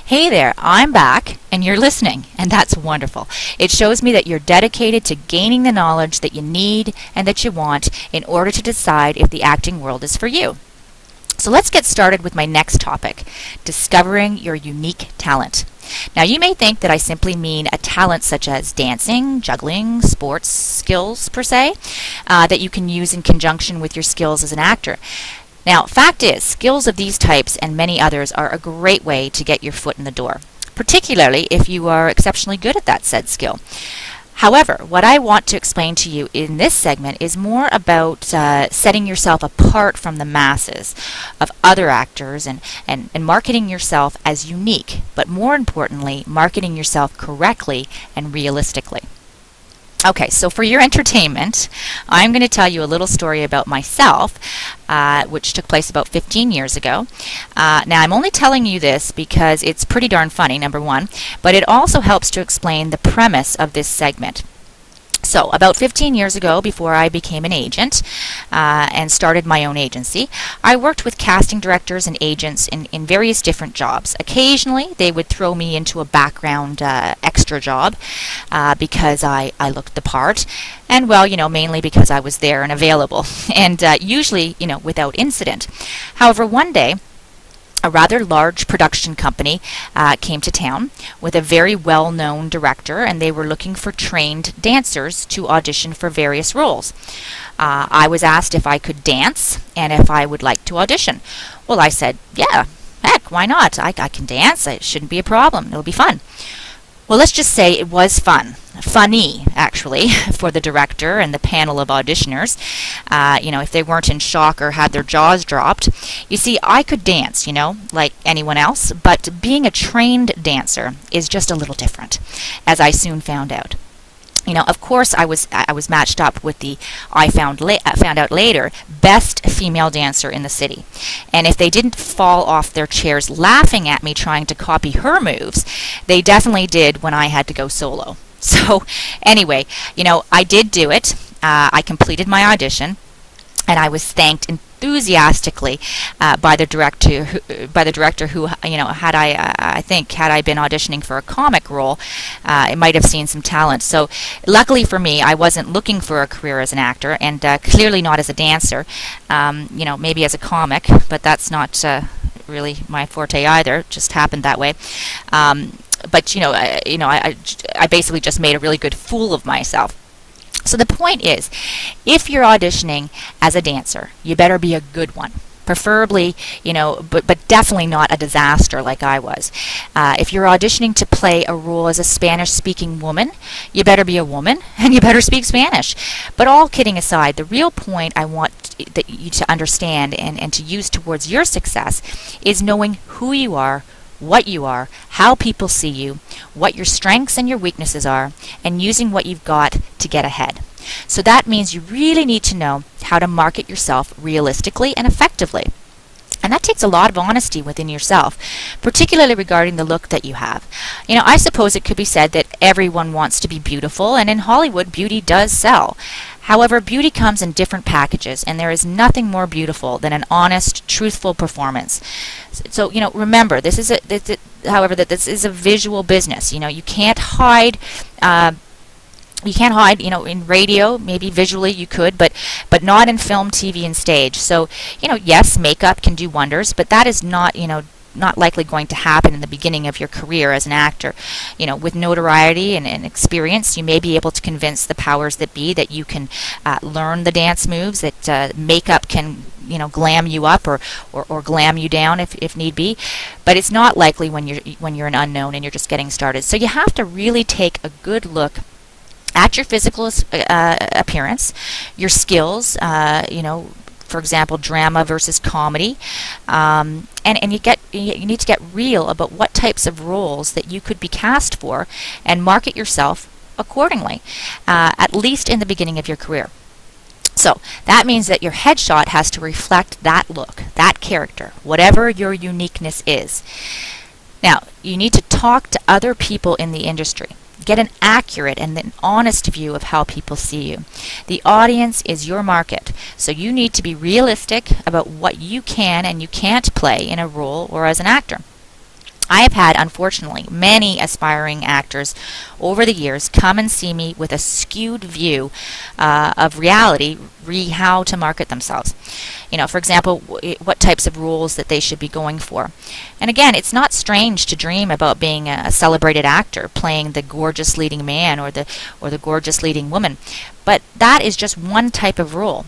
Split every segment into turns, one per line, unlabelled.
Hey there, I'm back and you're listening, and that's wonderful. It shows me that you're dedicated to gaining the knowledge that you need and that you want in order to decide if the acting world is for you. So let's get started with my next topic, discovering your unique talent. Now you may think that I simply mean a talent such as dancing, juggling, sports skills per se, that you can use in conjunction with your skills as an actor. Now, fact is, skills of these types and many others are a great way to get your foot in the door, particularly if you are exceptionally good at that said skill. However, what I want to explain to you in this segment is more about setting yourself apart from the masses of other actors and marketing yourself as unique, but more importantly, marketing yourself correctly and realistically. Okay, so for your entertainment, I'm going to tell you a little story about myself, which took place about 15 years ago. Now, I'm only telling you this because it's pretty darn funny, number one, but it also helps to explain the premise of this segment. So, about 15 years ago, before I became an agent and started my own agency, I worked with casting directors and agents in various different jobs. Occasionally, they would throw me into a background extra job because I looked the part, and well, mainly because I was there and available, and usually, without incident. However, one day, a rather large production company came to town with a very well-known director, and they were looking for trained dancers to audition for various roles. I was asked if I could dance and if I would like to audition. Well, I said, yeah, heck, why not? I can dance. It shouldn't be a problem. It'll be fun. Well, let's just say it was fun. Funny, actually, for the director and the panel of auditioners. If they weren't in shock or had their jaws dropped. You see, I could dance, like anyone else, but being a trained dancer is just a little different, as I soon found out. Of course, I was matched up with the, I found out later, best female dancer in the city. And if they didn't fall off their chairs laughing at me trying to copy her moves, they definitely did when I had to go solo. So anyway, I did do it. I completed my audition, and I was thanked enthusiastically by the director who, had I been auditioning for a comic role, it might have seen some talent. So luckily for me, I wasn't looking for a career as an actor, and clearly not as a dancer. Maybe as a comic, but that's not really my forte either. It just happened that way. But I basically just made a really good fool of myself. So the point is, if you're auditioning as a dancer, you better be a good one. Preferably, but definitely not a disaster like I was. If you're auditioning to play a role as a Spanish-speaking woman, you better be a woman and you better speak Spanish. But all kidding aside, the real point I want you to understand and to use towards your success is knowing who you are, what you are, how people see you, what your strengths and your weaknesses are, and using what you've got to get ahead. So that means you really need to know how to market yourself realistically and effectively. And that takes a lot of honesty within yourself, particularly regarding the look that you have. I suppose it could be said that everyone wants to be beautiful, and in Hollywood, beauty does sell. However, beauty comes in different packages, and there is nothing more beautiful than an honest, truthful performance. So, remember, this is a visual business. You can't hide. In radio, maybe visually you could, but not in film, TV, and stage. So, yes, makeup can do wonders, but that is not, not likely going to happen in the beginning of your career as an actor. With notoriety and experience, you may be able to convince the powers that be that you can learn the dance moves, that makeup can glam you up or glam you down if need be, but it's not likely when you're an unknown and you're just getting started. So you have to really take a good look at your physical appearance, your skills, for example, drama versus comedy, and you need to get real about what types of roles that you could be cast for and market yourself accordingly, at least in the beginning of your career. So that means that your headshot has to reflect that look, that character, whatever your uniqueness is. Now, you need to talk to other people in the industry. Get an accurate and an honest view of how people see you. The audience is your market, so you need to be realistic about what you can and you can't play in a role or as an actor. I have had, unfortunately, many aspiring actors over the years come and see me with a skewed view of reality, how to market themselves. You know, for example, what types of roles that they should be going for. And again, it's not strange to dream about being a celebrated actor, playing the gorgeous leading man or the gorgeous leading woman. But that is just one type of role.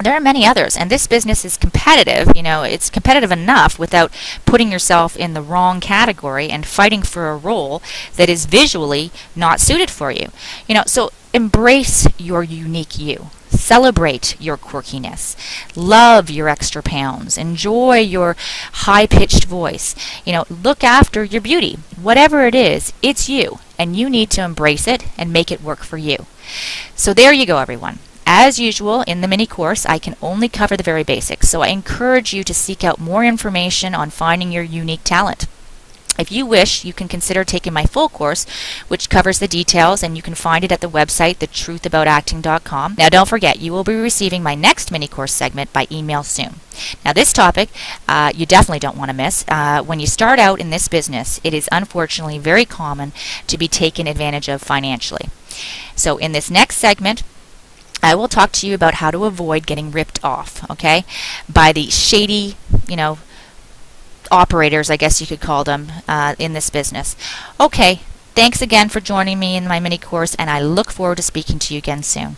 There are many others, and this business is competitive. You know, it's competitive enough without putting yourself in the wrong category and fighting for a role that is visually not suited for you. You know, so embrace your unique you. Celebrate your quirkiness. Love your extra pounds. Enjoy your high-pitched voice. You know, look after your beauty. Whatever it is, it's you, and you need to embrace it and make it work for you. So there you go, everyone. As usual, in the mini course, I can only cover the very basics, so I encourage you to seek out more information on finding your unique talent. If you wish, you can consider taking my full course, which covers the details, and you can find it at the website, thetruthaboutacting.com. Now, don't forget, you will be receiving my next mini course segment by email soon. Now, this topic, you definitely don't want to miss. When you start out in this business, it is unfortunately very common to be taken advantage of financially. So, in this next segment, I will talk to you about how to avoid getting ripped off, okay, by the shady, you know, operators, I guess you could call them, in this business. Okay, thanks again for joining me in my mini course, and I look forward to speaking to you again soon.